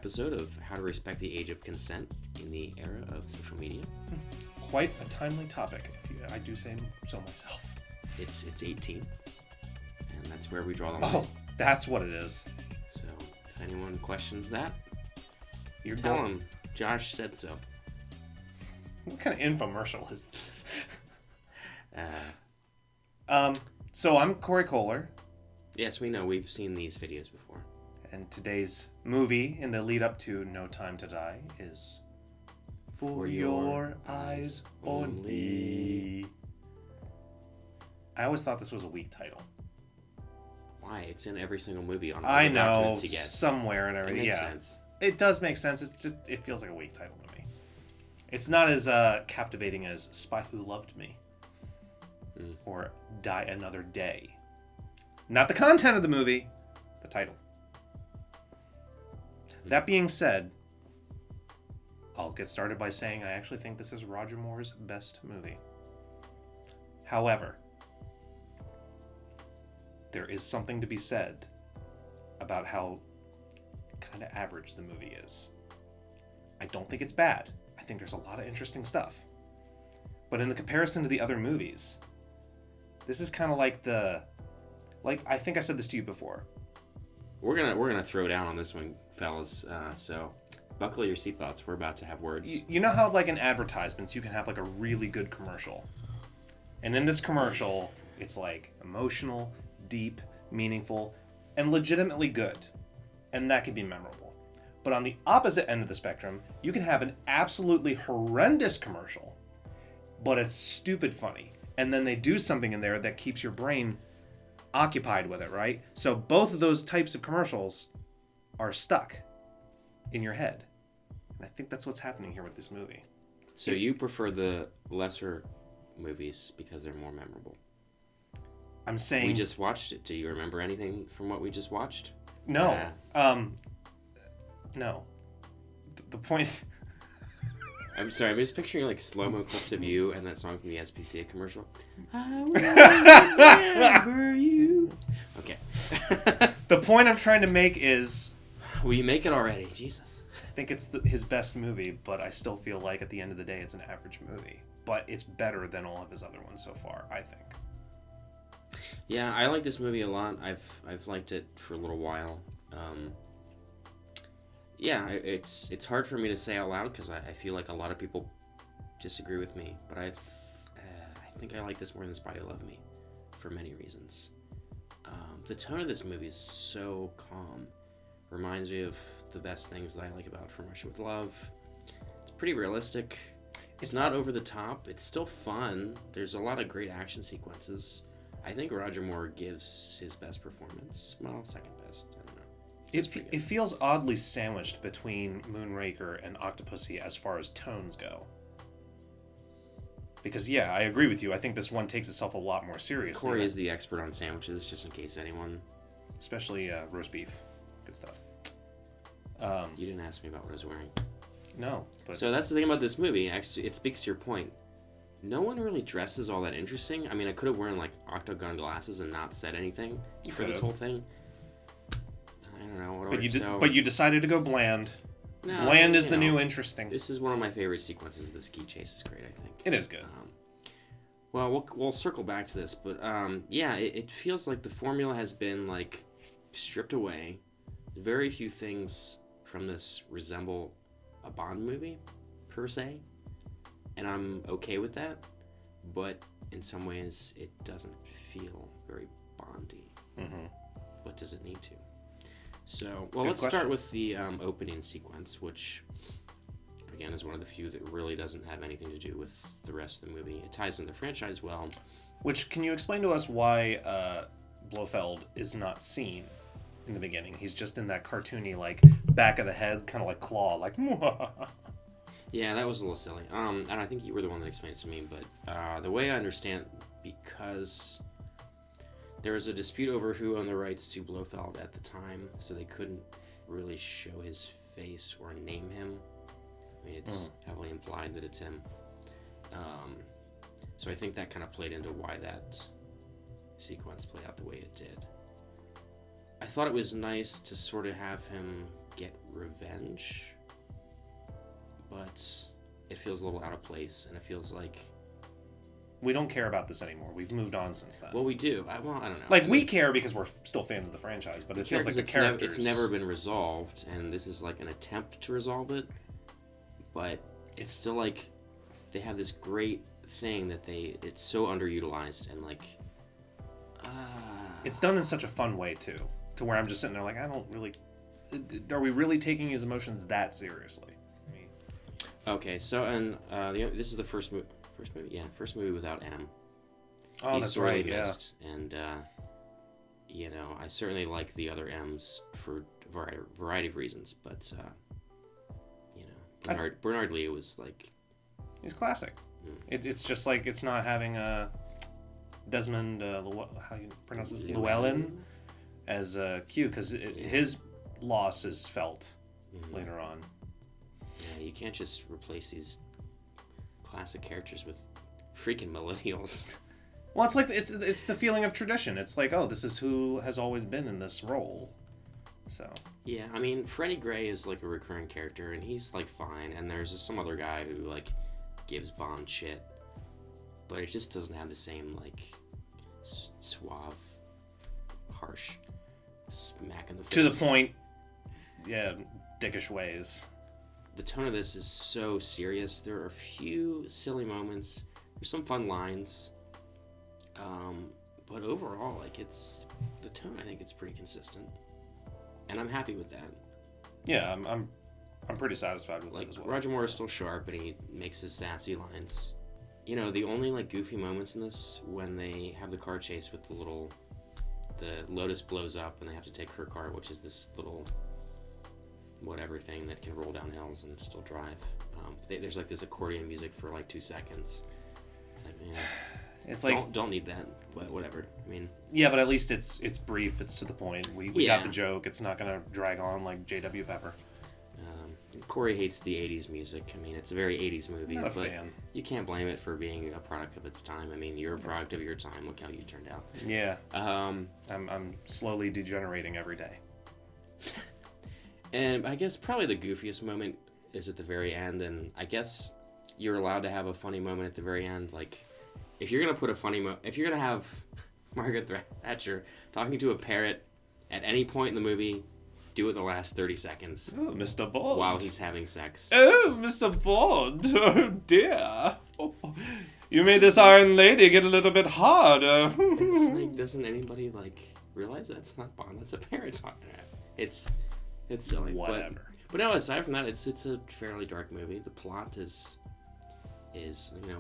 episode of How to Respect the Age of Consent in the Era of Social Media. Quite a timely topic, if I do say so myself. It's 18, and that's where we draw the line. Oh, that's what it is. So, if anyone questions that, You're tell them Josh said so. What kind of infomercial is this? So I'm Corey Kohler. Yes, we know. We've seen these videos before. And today's movie in the lead up to No Time to Die is For Your Eyes Only. I always thought this was a weak title. Why? It's in every single movie on all I the know, documents he gets. somewhere and It everything. makes Yeah, sense. it does make sense. It's just it feels like a weak title to me. It's not as captivating as Spy Who Loved Me or Die Another Day. Not the content of the movie, the title. That being said, I'll get started by saying I actually think this is Roger Moore's best movie. However, there is something to be said about how kind of average the movie is. I don't think it's bad. I think there's a lot of interesting stuff. But in the comparison to the other movies, this is kind of like I think I said this to you before. We're gonna throw down on this one, fellas. So buckle your seatbelts. We're about to have words. You know how like in advertisements you can have like a really good commercial, and in this commercial it's like emotional, deep, meaningful, and legitimately good, and that can be memorable. But on the opposite end of the spectrum, you can have an absolutely horrendous commercial, but it's stupid funny, and then they do something in there that keeps your brain occupied with it, right? So both of those types of commercials are stuck in your head. And I think that's what's happening here with this movie. So you prefer the lesser movies because they're more memorable. I'm saying... We just watched it. Do you remember anything from what we just watched? No. No. The point... I'm sorry, I'm just picturing like slow-mo clips of you and that song from the SPCA commercial. I will remember you. Okay. The point I'm trying to make is... Will you make it already? Jesus. I think it's his best movie, but I still feel like at the end of the day it's an average movie. But it's better than all of his other ones so far, I think. Yeah, I like this movie a lot. I've liked it for a little while. Yeah, it's hard for me to say out loud because I feel like a lot of people disagree with me. But I think I like this more than Spy Who Loved Me for many reasons. The tone of this movie is so calm. Reminds me of the best things that I like about From Russia with Love. It's pretty realistic. It's not over the top. It's still fun. There's a lot of great action sequences. I think Roger Moore gives his best performance. Well, second best. I don't know. It feels oddly sandwiched between Moonraker and Octopussy as far as tones go. Because, yeah, I agree with you. I think this one takes itself a lot more seriously. Corey is the expert on sandwiches, just in case anyone... Especially roast beef. Good stuff. You didn't ask me about what I was wearing. No. But... So that's the thing about this movie. Actually, it speaks to your point. No one really dresses all that interesting. I mean, I could have worn, like, octagon glasses and not said anything for this whole thing. I don't know. But you decided to go bland. No, bland is the new interesting. This is one of my favorite sequences. The ski chase is great, I think. It is good. Well, we'll circle back to this, but yeah, it feels like the formula has been like stripped away. Very few things from this resemble a Bond movie per se, and I'm okay with that. But in some ways, it doesn't feel very Bondy. Mm-hmm. But does it need to? So, well, let's start with the opening sequence, which, again, is one of the few that really doesn't have anything to do with the rest of the movie. It ties into the franchise well. Which, can you explain to us why Blofeld is not seen in the beginning? He's just in that cartoony, like, back of the head, kind of like claw, like, Yeah, that was a little silly. And I think you were the one that explained it to me, but the way I understand, because... there was a dispute over who owned the rights to Blofeld at the time, so they couldn't really show his face or name him. I mean, it's heavily implied that it's him. So I think that kind of played into why that sequence played out the way it did. I thought it was nice to sort of have him get revenge, but it feels a little out of place, and it feels like We don't care about this anymore. We've moved on since then. well, we do. I don't know. Like, we care because we're still fans of the franchise, but it feels like the characters... It's never been resolved, and this is like an attempt to resolve it, but it's still like they have this great thing that it's so underutilized, and like... It's done in such a fun way, too, to where I'm just sitting there like, I don't really... Are we really taking his emotions that seriously? Okay, so, and this is the first movie without M. Oh, He's that's sorely right, yeah. missed, and you know, I certainly like the other M's for a variety of reasons, but you know, Bernard Lee was like... He's classic. It's just like, it's not having Desmond, how do you pronounce this? Llewellyn as Q, because his loss is felt later on. Yeah, you can't just replace these classic characters with freaking millennials. Well, it's like it's the feeling of tradition. It's like, oh, this is who has always been in this role. So yeah, I mean, Freddie Gray is like a recurring character, and he's like fine. And there's some other guy who like gives Bond shit, but it just doesn't have the same like suave, harsh smack in the face. To the point, yeah, dickish ways. The tone of this is so serious. There are a few silly moments. There's some fun lines. But overall, like, it's the tone, I think it's pretty consistent. And I'm happy with that. Yeah, I'm pretty satisfied with it as well. Roger Moore is still sharp, and he makes his sassy lines. You know, the only like goofy moments in this, when they have the car chase with the Lotus blows up and they have to take her car, which is this little whatever thing that can roll down hills and still drive. There's like this accordion music for like 2 seconds. It's like, man, it's like don't need that, but whatever. I mean, yeah, but at least it's brief. It's to the point. We got the joke. It's not gonna drag on like J.W. Pepper. Corey hates the 80s music. I mean, it's a very 80s movie. I'm not a but fan. You can't blame it for being a product of its time. I mean, you're a product of your time. Look how you turned out. Yeah. I'm slowly degenerating every day. And I guess probably the goofiest moment is at the very end, and I guess you're allowed to have a funny moment at the very end. Like, if you're gonna put a funny if you're gonna have Margaret Thatcher talking to a parrot at any point in the movie, do it the last 30 seconds. Oh, Mr. Bond. While he's having sex. Oh, Mr. Bond. Oh, dear. Oh, you made this Iron Lady get a little bit harder. It's like, doesn't anybody, like, realize that's not Bond? That's a parrot talking to him. It's silly. Whatever. But no, aside from that, it's a fairly dark movie. The plot is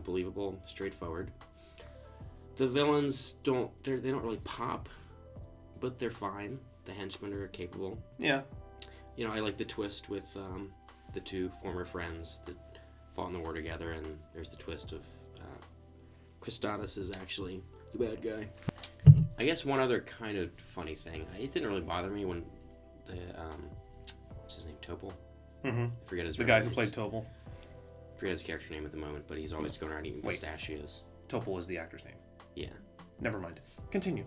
believable, straightforward. The villains they don't really pop, but they're fine. The henchmen are capable. Yeah. You know, I like the twist with the two former friends that fought in the war together, and there's the twist of Christados is actually the bad guy. I guess one other kind of funny thing, it didn't really bother me when the what's his name, Topol? Mm-hmm. I forget his The guy who played Topol. I forget his character name at the moment, but he's always going around eating pistachios. Topol is the actor's name. Yeah. Never mind. Continue.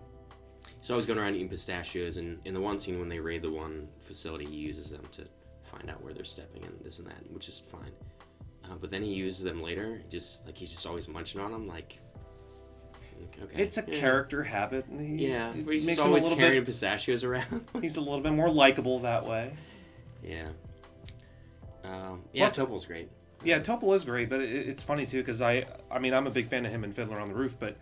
So I was going around eating pistachios, and in the one scene when they raid the one facility, he uses them to find out where they're stepping and this and that, which is fine. But then he uses them later, he's just always munching on them, like. Okay. It's a character habit. And but he's makes always him a little carrying pistachios around. He's a little bit more likable that way. Yeah. Plus, Topol's great. Yeah, Topol is great, but it's funny too because I mean I'm a big fan of him in Fiddler on the Roof, but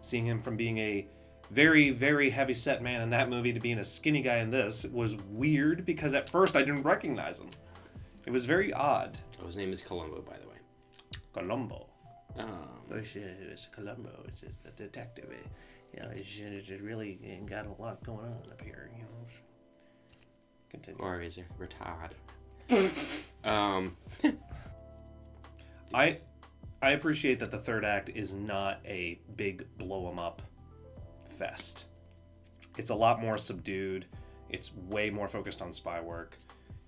seeing him from being a very, very heavy-set man in that movie to being a skinny guy in this was weird because at first I didn't recognize him. It was very odd. Oh, his name is Columbo, by the way. Columbo. It's Columbo. It's the detective. It's really got a lot going on up here. You know. Continue. Or is it retired? I appreciate that the third act is not a big blow 'em up fest. It's a lot more subdued. It's way more focused on spy work.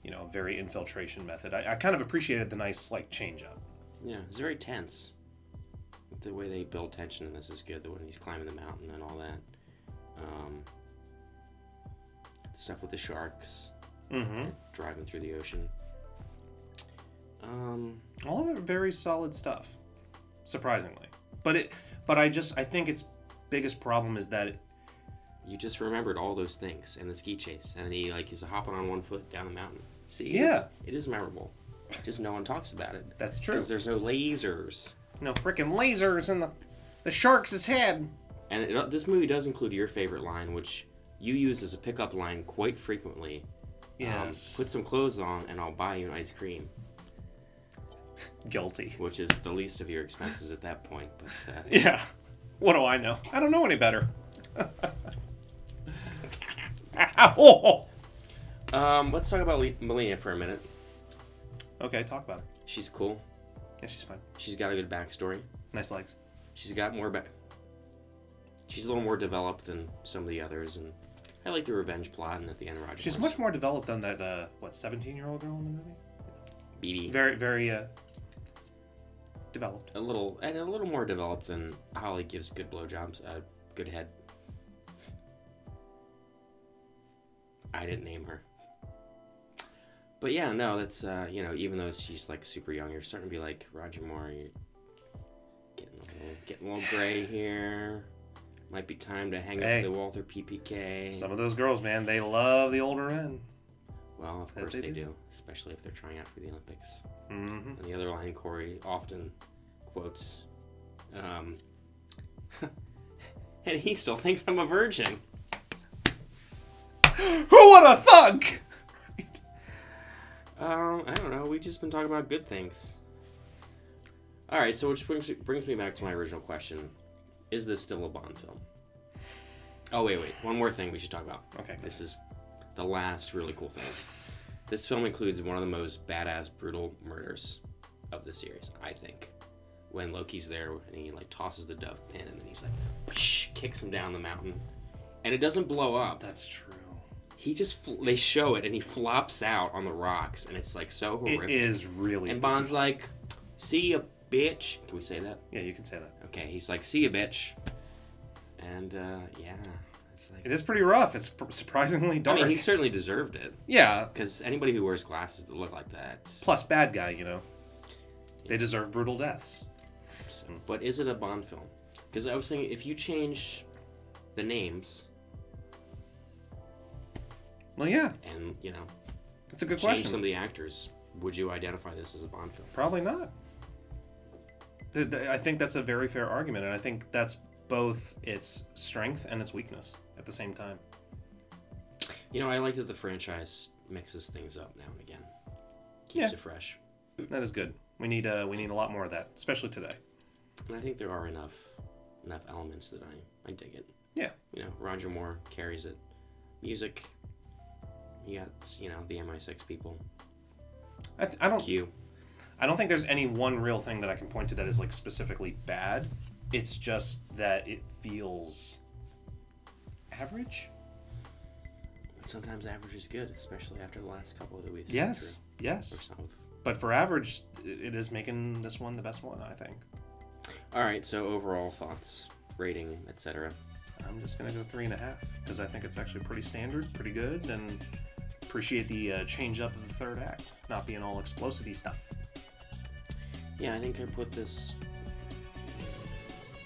You know, very infiltration method. I kind of appreciated the nice like change up. Yeah, it's very tense. The way they build tension in this is good. When he's climbing the mountain and all that. The stuff with the sharks. driving through the ocean. All of it very solid stuff, surprisingly. But I think its biggest problem is that you just remembered all those things and the ski chase, and he is hopping on one foot down the mountain. See, it is memorable. Just no one talks about it. That's true. Because there's no lasers. No freaking lasers in the shark's head. And this movie does include your favorite line, which you use as a pickup line quite frequently. Yes. Put some clothes on and I'll buy you an ice cream. Guilty. Which is the least of your expenses at that point. But yeah. What do I know? I don't know any better. Let's talk about Melina for a minute. Okay, talk about it. She's cool. Yeah, she's fine. She's got a good backstory. Nice legs. She's got more She's a little more developed than some of the others, and I like the revenge plot. And at the end, Roger. She's much more developed than that 17-year-old girl in the movie. Beatty. Very, very developed. A little more developed than Holly gives good blowjobs. Good head. I didn't name her. But yeah, no, that's even though she's super young, you're starting to be like, Roger Moore, you're getting a little gray here. Might be time to hang up the Walther PPK. Some of those girls, man, they love the older men. Well, of course they do, especially if they're trying out for the Olympics. Mm-hmm. And the other line Corey often quotes, and he still thinks I'm a virgin. Who would have thunk? Right. I don't know. We've just been talking about good things. All right, so which brings me back to my original question. Is this still a Bond film? Oh, wait. One more thing we should talk about. Okay. This is the last really cool thing. This film includes one of the most badass, brutal murders of the series, I think. When Loki's there and he tosses the dove pin and then he's whoosh, kicks him down the mountain. And it doesn't blow up. That's true. He they show it and he flops out on the rocks and it's so horrific. It is really And Bond's like, see ya, bitch. Can we say that? Yeah, you can say that. Okay, he's like, see ya, bitch. And, yeah. It's it is pretty rough. It's surprisingly dark. I mean, he certainly deserved it. Yeah. Because anybody who wears glasses that look like that... Plus, bad guy, They deserve brutal deaths. So, but is it a Bond film? Because I was thinking, if you change the names... Well, yeah. And, that's a good change question. some of the actors, would you identify this as a Bond film? Probably not. I think that's a very fair argument, and I think that's both its strength and its weakness at the same time. I like that the franchise mixes things up now and again. Keeps it fresh. That is good. We need a lot more of that, especially today. And I think there are enough elements that I dig it. Yeah. Roger Moore carries it. Music, you got, the MI6 people. I don't Q. I don't think there's any one real thing that I can point to that is specifically bad. It's just that it feels average. But sometimes average is good, especially after the last couple that we've seen. Yes. But for average, it is making this one the best one, I think. All right, so overall thoughts, rating, etc. I'm just gonna go 3.5 because I think it's actually pretty standard, pretty good, and appreciate the change up of the third act, not being all explosive-y stuff. Yeah, I think I put this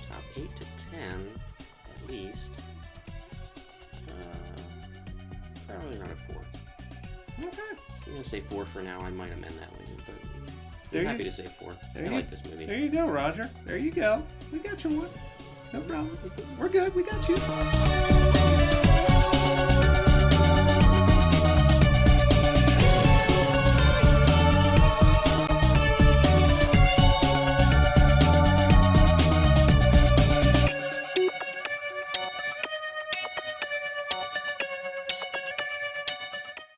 top 8 to 10 at least. Probably around a 4. Okay. I'm gonna say 4 for now. I might amend that later, but I'm happy to say 4. I like this movie. There you go, Roger. There you go. We got you one. No problem. We're good. We got you.